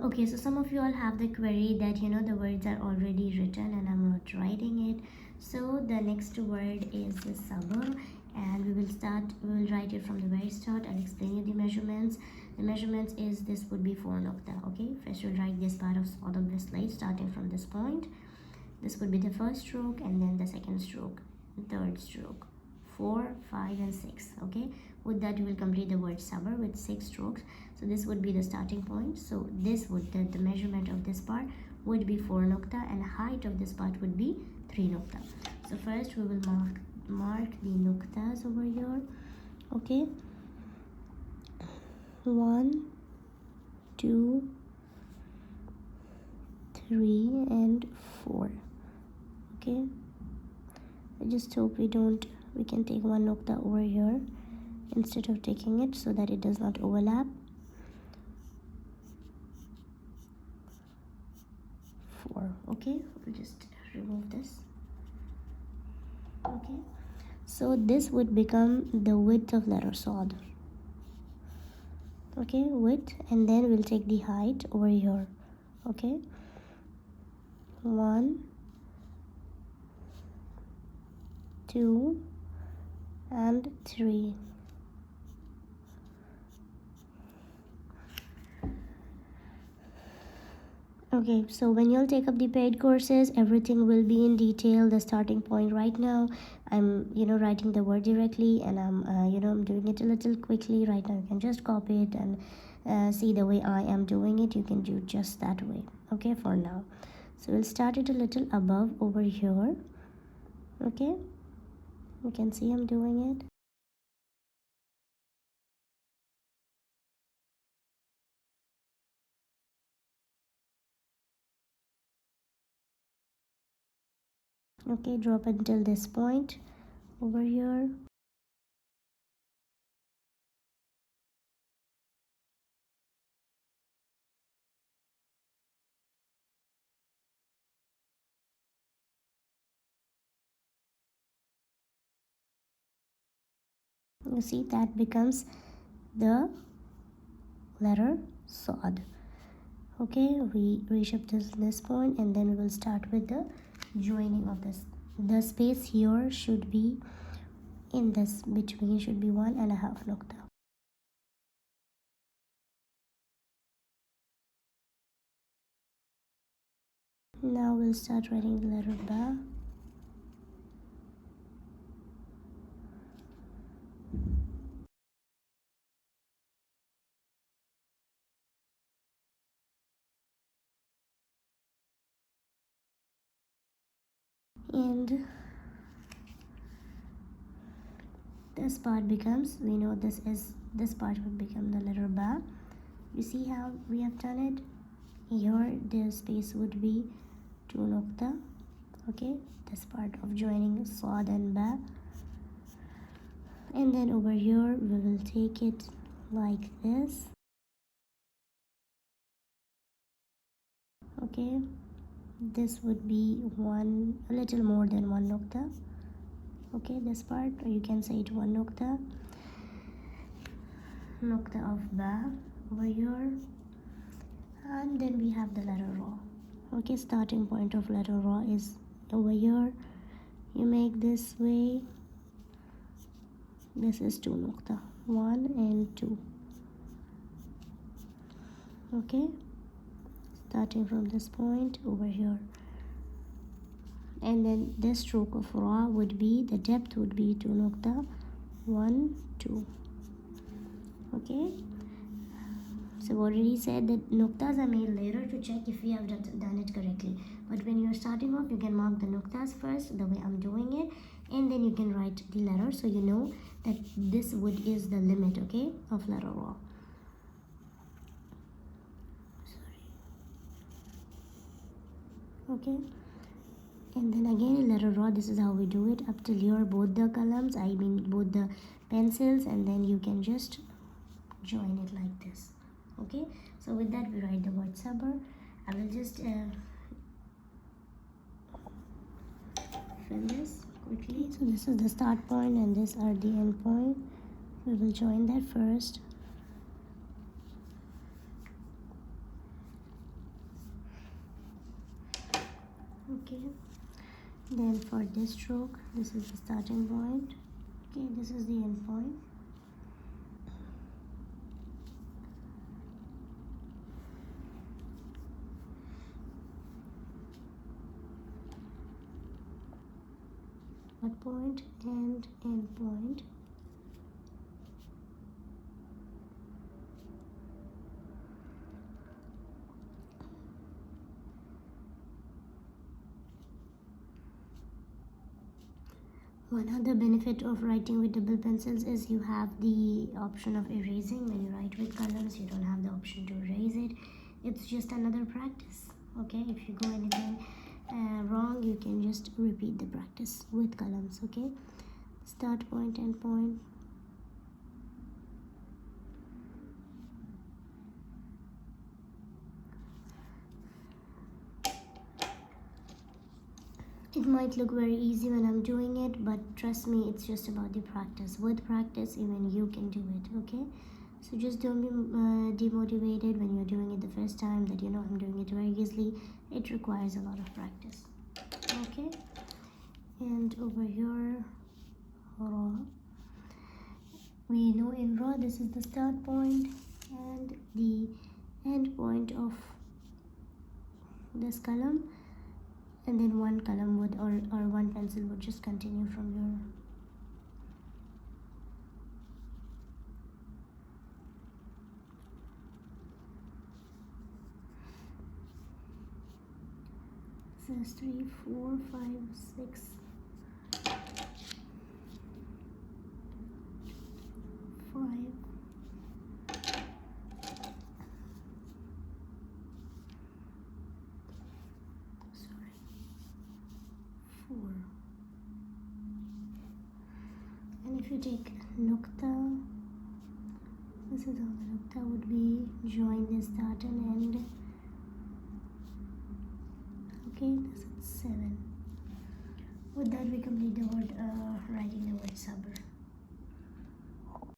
Okay, so some of you all have the query that the words are already written and I'm not writing it. So the next word is the Sabr, and we will write it from the very start. I'll explain you the measurements. The measurements is this would be 4 nokta. Okay, first we'll write this part of the slide starting from this point. This would be the first stroke, and then the second stroke, third stroke, 4, 5 and 6. Okay, with that you will complete the word Sabar with 6 strokes. So this would be the starting point. So this would the measurement of this part would be 4 nokta, and height of this part would be 3 nokta. So first we will mark the noktas over here. Okay, 1, 2, 3 and 4. Okay, I just hope we can take 1 nokta over here instead of taking it, so that it does not overlap. 4. Okay, we'll just remove this. Okay, so this would become the width of letter Sod. Okay, width, and then we'll take the height over here. Okay, 1, 2 and 3. Okay, so when you'll take up the paid courses, everything will be in detail. The starting point right now, I'm writing the word directly, and I'm doing it a little quickly right now. You can just copy it and see the way I am doing it. You can do just that way. Okay, for now. So we'll start it a little above over here. Okay, you can see I'm doing it. Okay, drop until this point over here. You see that becomes the letter Sod. Okay, we reach up to this point, and then we will start with the joining of this. The space here should be in this between should be 1.5 nokta. Now we'll start writing the letter Ba. And this part becomes, we know this part would become the letter Ba. You see how we have done it? Here the space would be 2 nokta. Okay, this part of joining Sod and Ba. And then over here we will take it like this. Okay, this would be a little more than 1 nokta. Okay, this part, or you can say it 1 nokta of Ba over here. And then we have the letter Ra. Okay, starting point of letter Ra is over here. You make this way. This is 2 nokta, 1 and 2. Okay, starting from this point over here. And then this stroke of Ra would be, the depth would be 2 nokta, 1, 2. Okay, so I've already said that noktas are made later to check if we have done it correctly. But when you're starting off, you can mark the noktas first, the way I'm doing it, and then you can write the letter, so you know that this wood is the limit, okay, of letter Ra. Okay, and then again in letter Ra, this is how we do it up till your both the columns, I mean both the pencils, and then you can just join it like this. Okay, so with that we write the word Sabr. I will just fill this quickly. So this is the start point and these are the end point. We will join that first. Okay, then for this stroke, this is the starting point. Okay, this is the end point. Start point and end point. One other benefit of writing with double pencils is you have the option of erasing. When you write with colors, you don't have the option to erase it. It's just another practice. Okay, if you go anything wrong, you can just repeat the practice with columns. Okay, start point, end point. It might look very easy when I'm doing it, but trust me, it's just about the practice. With practice, even you can do it. Okay, so just don't be demotivated when you're doing it the first time, that I'm doing it very easily. It requires a lot of practice. Okay, and over here, raw, we know in raw this is the start point and the end point of this column, and then one column would or one pencil would just continue from here. This is 3, 4, 5, 6, 5, sorry, 4. And if you take nukta, this is how the nukta would be. Join the start and end. Okay, this is 7. With that, we complete the word writing the word Sabr.